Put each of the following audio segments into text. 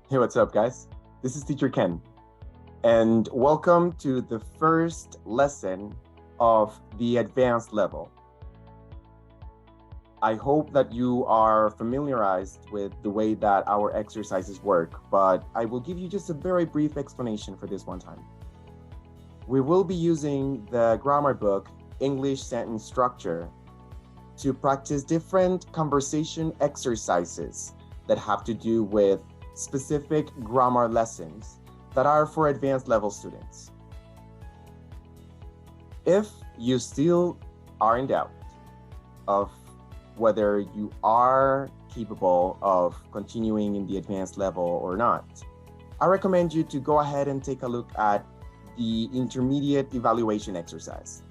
Hey, what's up, guys? This is Teacher Ken, and welcome to the first lesson of the advanced level. I hope that you are familiarized with the way that our exercises work, but I will give you just a very brief explanation for this one time. We will be using the grammar book, English Sentence Structure, to practice different conversation exercises that have to do with specific grammar lessons that are for advanced level students. If you still are in doubt of whether you are capable of continuing in the advanced level or not, I recommend you to go ahead and take a look at the intermediate evaluation exercise.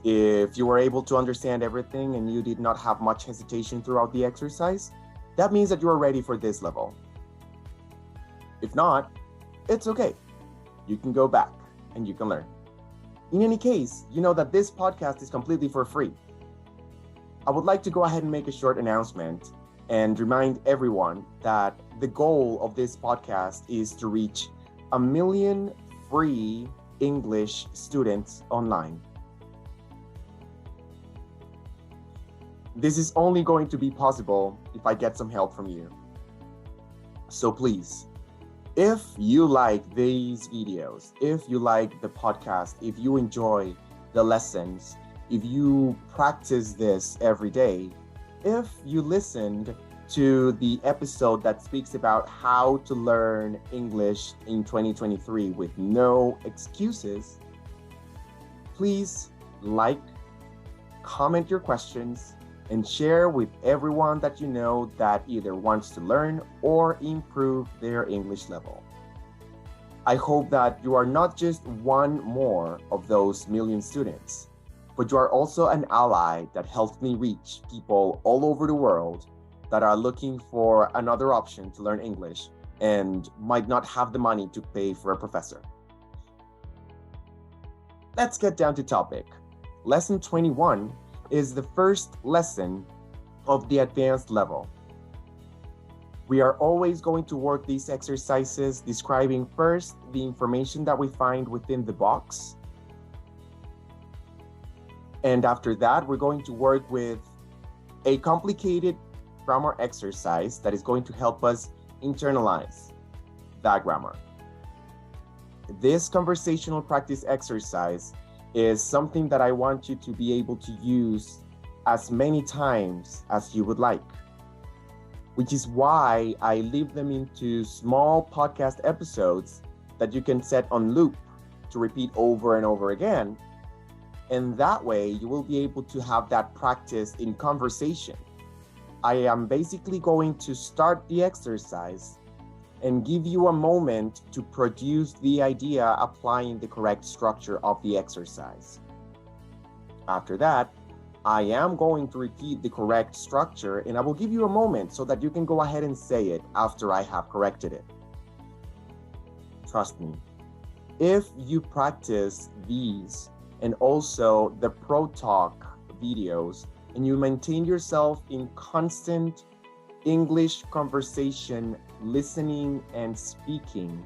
If you were able to understand everything and you did not have much hesitation throughout the exercise, that means that you are ready for this level. If not, it's okay. You can go back and you can learn. In any case, you know that this podcast is completely for free. I would like to go ahead and make a short announcement and remind everyone that the goal of this podcast is to reach 1 million free English students online. This is only going to be possible if I get some help from you. So please, if you like these videos, if you like the podcast, if you enjoy the lessons, if you practice this every day, if you listened to the episode that speaks about how to learn English in 2023 with no excuses, please like, comment your questions, and share with everyone that you know that either wants to learn or improve their English level. I hope that you are not just one more of those million students, but you are also an ally that helps me reach people all over the world that are looking for another option to learn English and might not have the money to pay for a professor. Let's get down to topic. Lesson 21 is the first lesson of the advanced level. We are always going to work these exercises describing first the information that we find within the box. And after that, we're going to work with a complicated grammar exercise that is going to help us internalize that grammar. This conversational practice exercise is something that I want you to be able to use as many times as you would like, which is why I leave them into small podcast episodes that you can set on loop to repeat over and over again. And that way you will be able to have that practice in conversation. I am basically going to start the exercise and give you a moment to produce the idea applying the correct structure of the exercise. After that, I am going to repeat the correct structure and I will give you a moment so that you can go ahead and say it after I have corrected it. Trust me, if you practice these and also the Pro Talk videos and you maintain yourself in constant English conversation, listening and speaking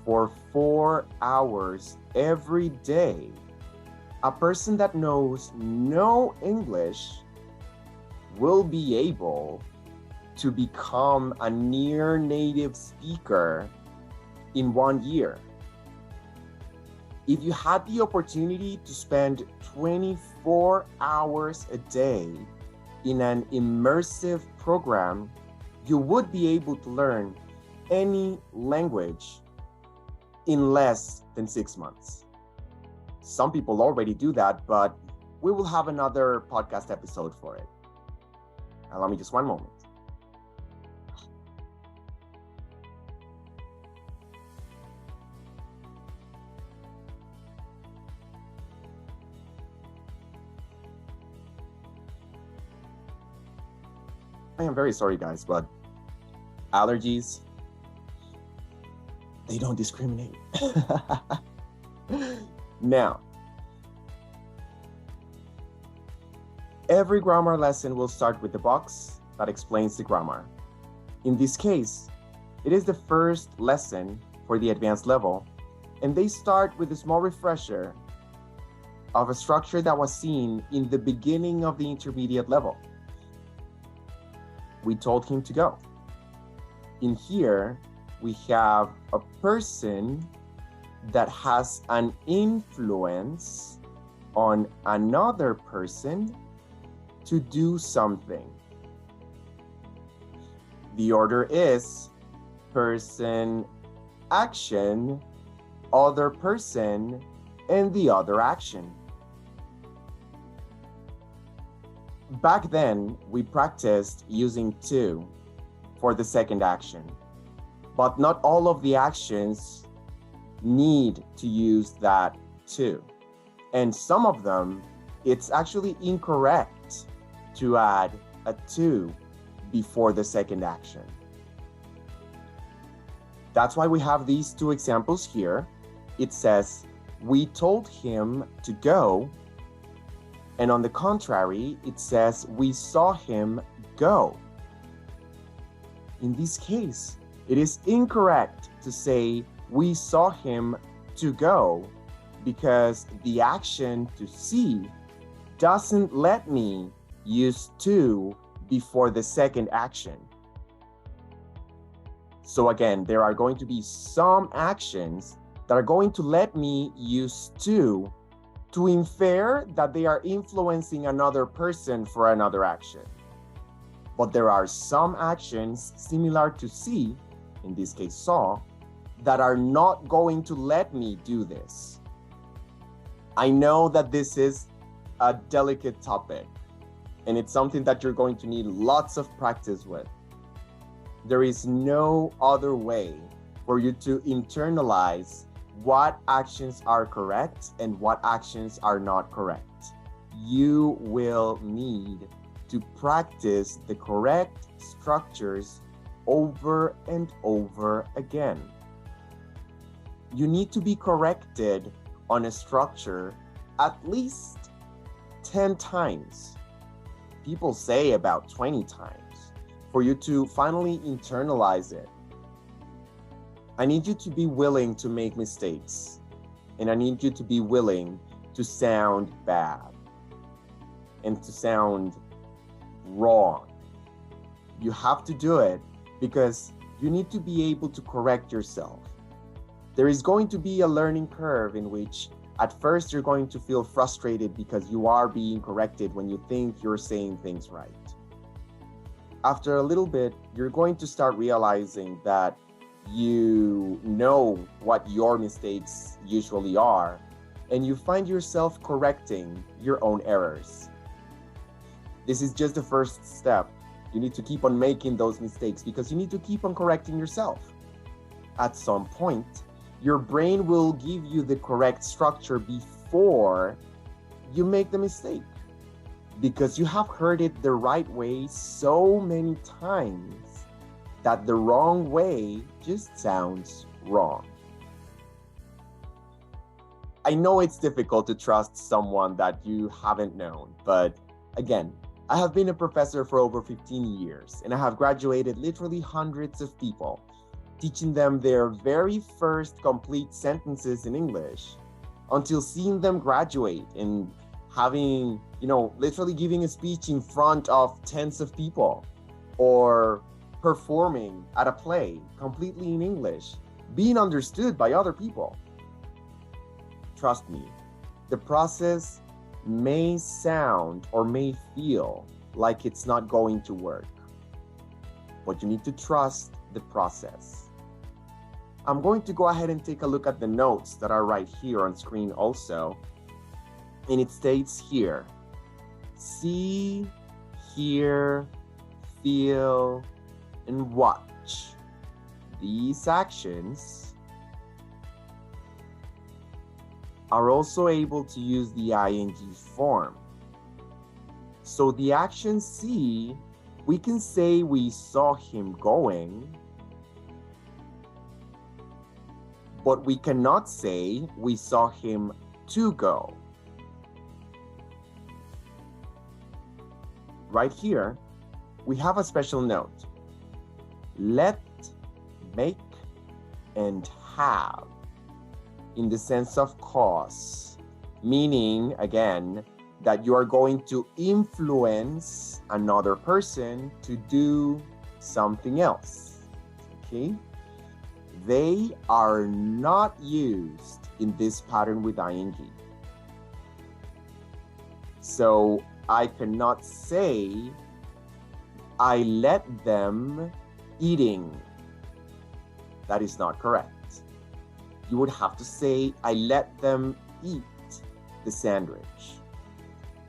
for 4 hours every day, a person that knows no English will be able to become a near native speaker in 1 year. If you had the opportunity to spend 24 hours a day in an immersive program, you would be able to learn any language in less than 6 months. Some people already do that, but we will have another podcast episode for it. Allow me just one moment. I am very sorry, guys, but allergies, they don't discriminate. Now, every grammar lesson will start with the box that explains the grammar. In this case, It is the first lesson for the advanced level, and they start with a small refresher of a structure that was seen in the beginning of the intermediate level. We told him to go. In here, we have a person that has an influence on another person to do something. The order is person, action, other person, and the other action. Back then, we practiced using to for the second action, but not all of the actions need to use that to. And some of them, it's actually incorrect to add a to before the second action. That's why we have these two examples here. It says, we told him to go. And on the contrary, it says, we saw him go. In this case, it is incorrect to say, we saw him to go, because the action to see doesn't let me use to before the second action. So again, there are going to be some actions that are going to let me use to infer that they are influencing another person for another action. But there are some actions similar to see, in this case saw, that are not going to let me do this. I know that this is a delicate topic, and it's something that you're going to need lots of practice with. There is no other way for you to internalize what actions are correct and what actions are not correct. You will need to practice the correct structures over and over again. You need to be corrected on a structure at least 10 times. People say about 20 times for you to finally internalize it. I need you to be willing to make mistakes, and I need you to be willing to sound bad and to sound wrong. You have to do it because you need to be able to correct yourself. There is going to be a learning curve in which at first you're going to feel frustrated because you are being corrected when you think you're saying things right. After a little bit, you're going to start realizing that you know what your mistakes usually are, and you find yourself correcting your own errors. This is just the first step. You need to keep on making those mistakes because you need to keep on correcting yourself. At some point, your brain will give you the correct structure before you make the mistake, because you have heard it the right way so many times that the wrong way just sounds wrong. I know it's difficult to trust someone that you haven't known, but again, I have been a professor for over 15 years, and I have graduated literally hundreds of people, teaching them their very first complete sentences in English, until seeing them graduate and having, literally giving a speech in front of tens of people, or performing at a play completely in English, being understood by other people. Trust me, the process may sound or may feel like it's not going to work, but you need to trust the process. I'm going to go ahead and take a look at the notes that are right here on screen also, and it states here, see, hear, feel, and watch. These actions are also able to use the ing form. So the action see, we can say we saw him going, but we cannot say we saw him to go. Right here, we have a special note. Let make and have in the sense of cause, meaning, again, that you are going to influence another person to do something else, okay? They are not used in this pattern with ing. So I cannot say, I let them eating. That is not correct. You would have to say, I let them eat the sandwich.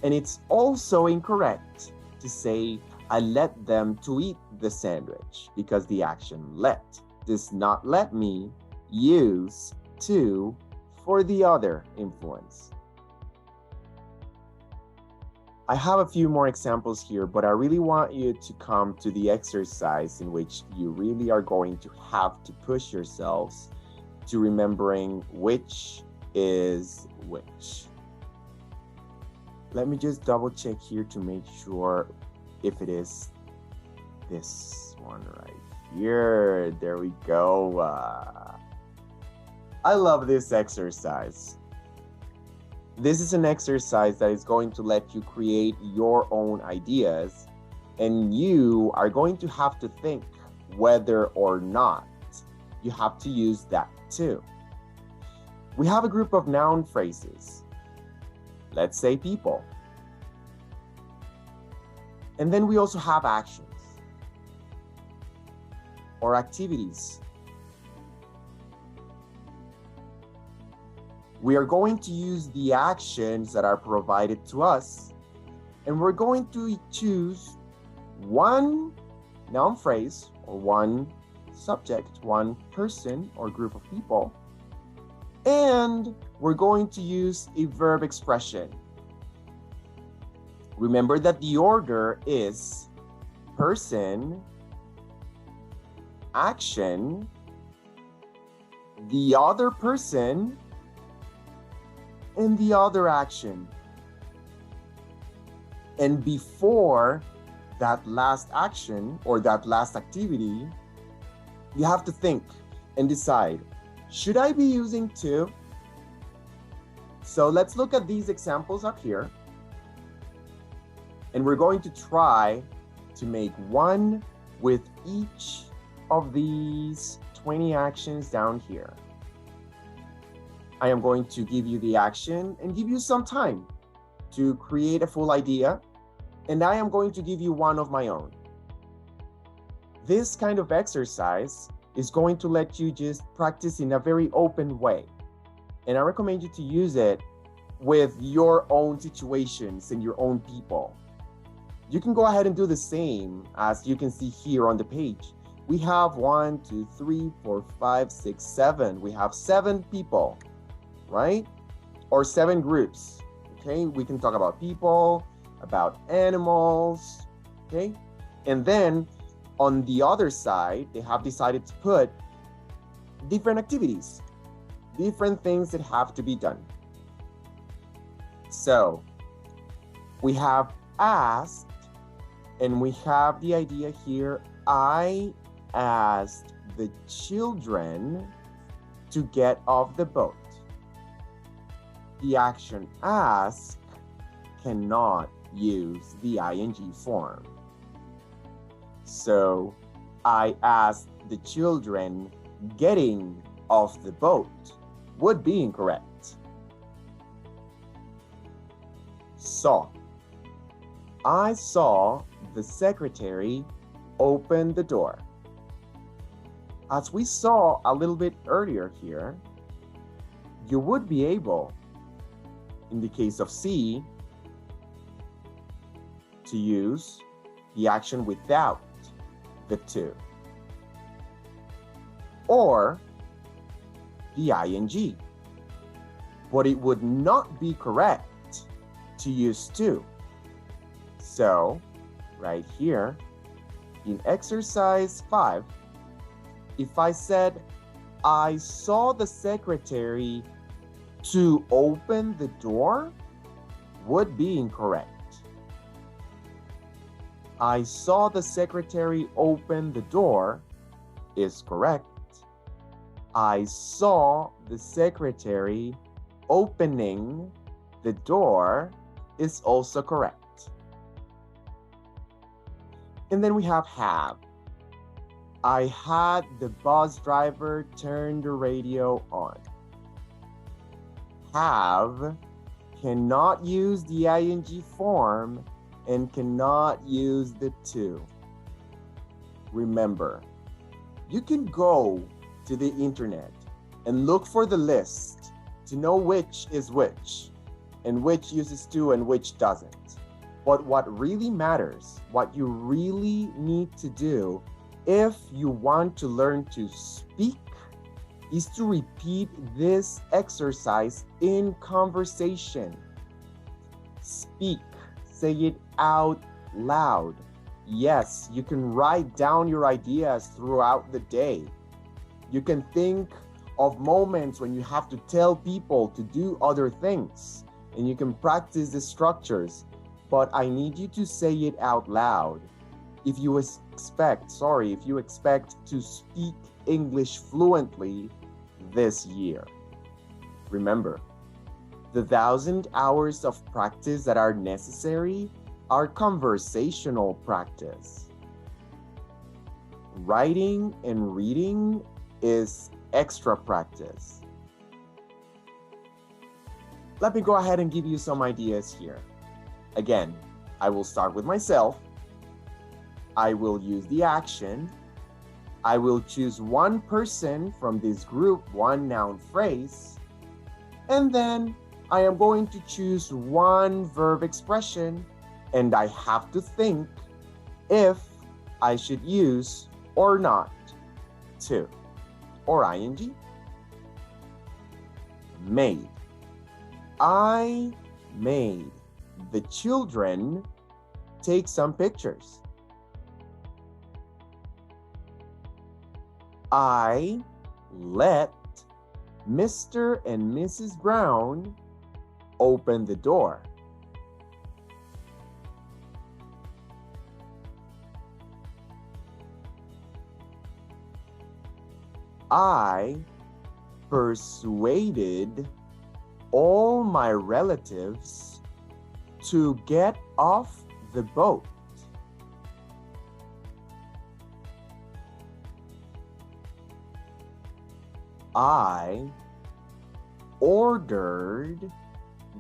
And it's also incorrect to say, I let them to eat the sandwich, because the action let does not let me use to for the other influence. I have a few more examples here, but I really want you to come to the exercise in which you really are going to have to push yourselves to remembering which is which. Let me just double check here to make sure if it is this one right here. There we go. I love this exercise. This is an exercise that is going to let you create your own ideas, and you are going to have to think whether or not you have to use that too. We have a group of noun phrases. Let's say people. And then we also have actions or activities. We are going to use the actions that are provided to us, and we're going to choose one noun phrase or one subject, one person or group of people, and we're going to use a verb expression. Remember that the order is person, action, the other person, and the other action. And before that last action or that last activity, you have to think and decide, should I be using to? So let's look at these examples up here. And we're going to try to make one with each of these 20 actions down here. I am going to give you the action and give you some time to create a full idea, and I am going to give you one of my own. This kind of exercise is going to let you just practice in a very open way, and I recommend you to use it with your own situations and your own people. You can go ahead and do the same as you can see here on the page. We have 1, 2, 3, 4, 5, 6, 7. We have 7 people, right? Or 7 groups, okay? We can talk about people, about animals, okay? And then on the other side, they have decided to put different activities, different things that have to be done. So we have asked, and we have the idea here, I asked the children to get off the boat. The action ask cannot use the ing form. So I asked the children getting off the boat would be incorrect. Saw. I saw the secretary open the door. As we saw a little bit earlier here, you would be able, in the case of see, to use the action without the to, or the ing, but it would not be correct to use to. So right here in exercise 5, if I said, I saw the secretary to open the door, would be incorrect. I saw the secretary open the door is correct. I saw the secretary opening the door is also correct. And then we have. I had the bus driver turn the radio on. Have cannot use the ing form and cannot use the to. Remember, you can go to the internet and look for the list to know which is which and which uses to and which doesn't. But what really matters, what you really need to do if you want to learn to speak, is to repeat this exercise in conversation. Speak, say it out loud. Yes, you can write down your ideas throughout the day. You can think of moments when you have to tell people to do other things, and you can practice the structures, but I need you to say it out loud. If you expect to speak English fluently this year. Remember, the 1,000 hours of practice that are necessary are conversational practice. Writing and reading is extra practice. Let me go ahead and give you some ideas here. Again, I will start with myself. I will use the action. I will choose one person from this group, one noun phrase, and then I am going to choose one verb expression, and I have to think if I should use or not to or ing. Made. I made the children take some pictures. I let Mr. and Mrs. Brown open the door. I persuaded all my relatives to get off the boat. I ordered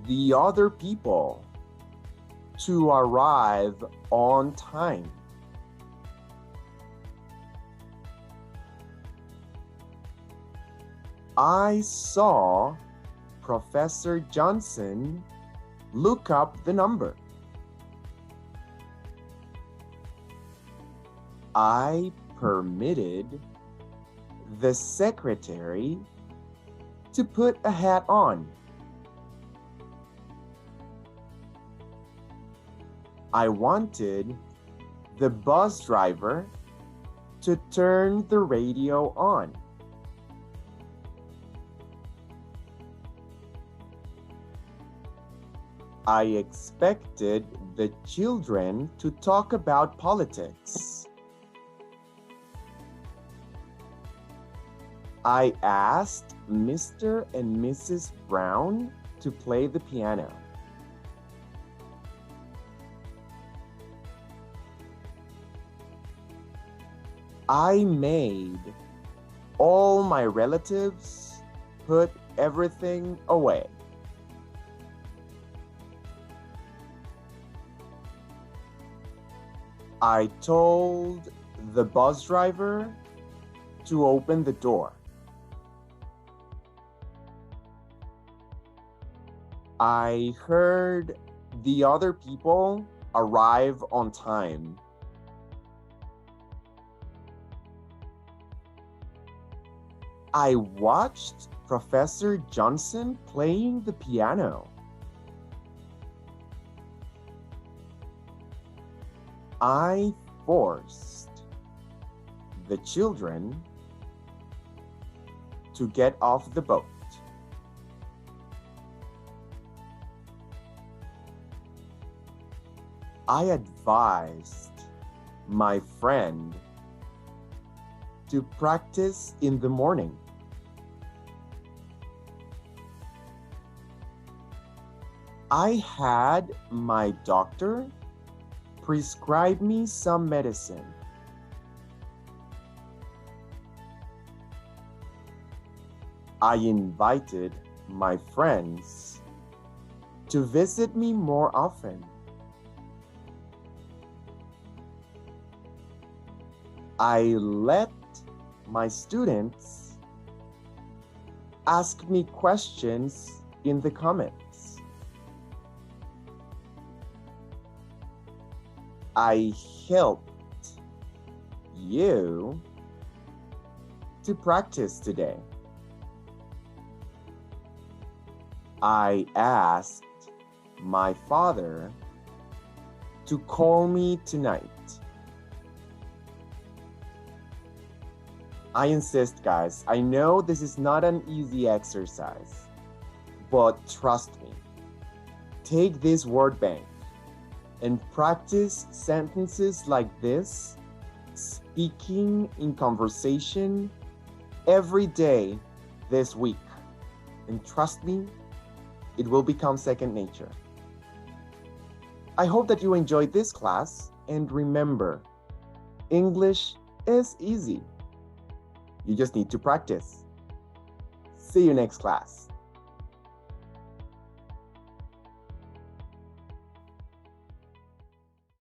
the other people to arrive on time. I saw Professor Johnson look up the number. I permitted the secretary to put a hat on. I wanted the bus driver to turn the radio on. I expected the children to talk about politics. I asked Mr. and Mrs. Brown to play the piano. I made all my relatives put everything away. I told the bus driver to open the door. I heard the other people arrive on time. I watched Professor Johnson playing the piano. I forced the children to get off the boat. I advised my friend to practice in the morning. I had my doctor prescribe me some medicine. I invited my friends to visit me more often. I let my students ask me questions in the comments. I helped you to practice today. I asked my father to call me tonight. I insist, guys. I know this is not an easy exercise, but trust me. Take this word bank and practice sentences like this, speaking in conversation every day this week. And trust me, it will become second nature. I hope that you enjoyed this class, and remember, English is easy. You just need to practice. See you next class.